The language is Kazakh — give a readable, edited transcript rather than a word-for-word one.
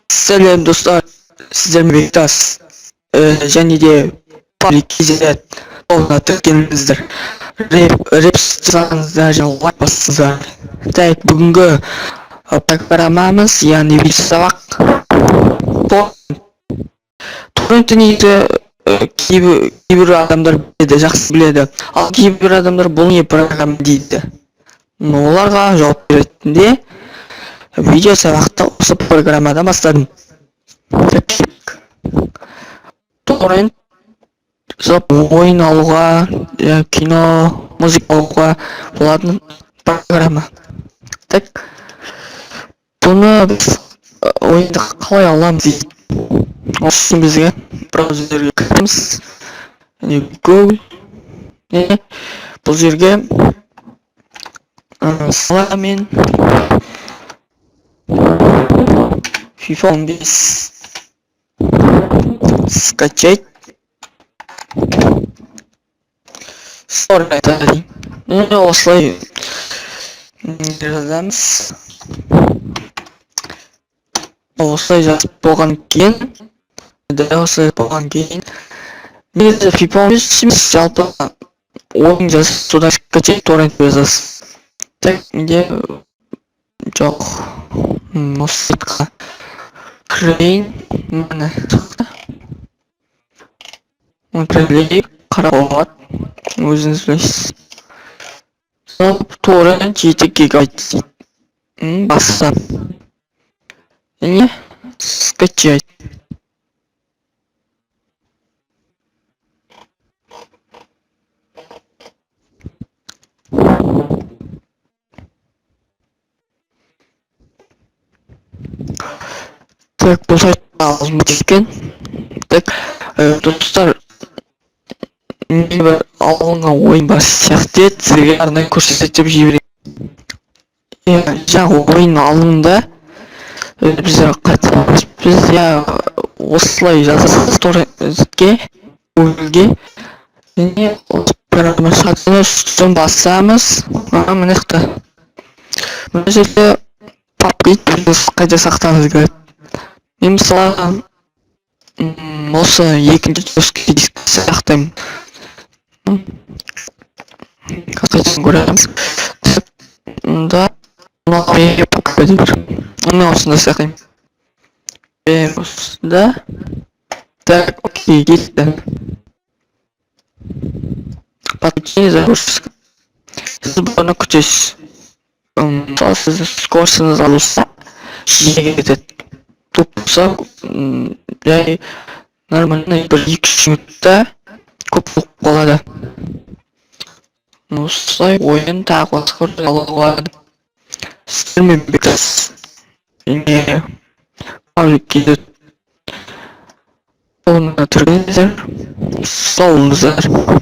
Selam dostlar, sizlerle birlikteyiz. Және де паблик KZ орнатып Rap жазсаңыздар және лайк бассаңыздар. Так, бүгінгі программамыз, яғни видеосабақ. Торрентті негізі кейбір адамдар біледі, жақсы біледі. Ал кейбір адамдар бұл не программа дейді. Оларға жауап беретінде видеосабақты осы программадан бастадым. Торрент ойын алуға, кино, музыка алуға болатын программа. Так, бұны біз ойынды қалай аламыз дейді. Осы бізге браузерге кіреміз. Google. Бұл жерге саламен FIFA 15 скачать. Sorry, осылай жазамыз. Осылай жазып болған кейін, негізі FIFA 15 емес, жалпы ойын жазып, содан скачать торрент жазасыз. Так, менде жоқ. Осы сайтқа кірейін. Міне шықты. Кірейік, қарап болады. Өзіңіз білесіз. Торрент 7 гигабайт дейді. Бассам. Және скачать. Так, бұл сайтта алынған. Так, достар, небір алынған ойын бар сияқты еді, сізге арнайы көрсетіп жіберейін. Жаңағы ойын алынды, біздер қатысамыз. Біз осылай жазасыз торрентке, Google'ге. Және осы программа шығатыны үстін басамыз. Міне шықты. Мына жерде папка қайда сақтаңыз керек. Мен мысалы осы екінші жесткий диск сақтаймын. Қайтадан көреміз. Да, мынау папка деп бір. Мына осында сақтаймын. Осында. Так, окей, кетті. Подключение загрузка. Сіз бұны күтесіз. Мысалы сіз скорсыңыз алуса, жиі кетеді. Топса, жай нормально бір 2-3 минутта көп болып қалады. Осылай ойын тағы басқа алуға сіздермен бекітесіз. Және паблик KZ оны түргеніздер, сау болыңыздар.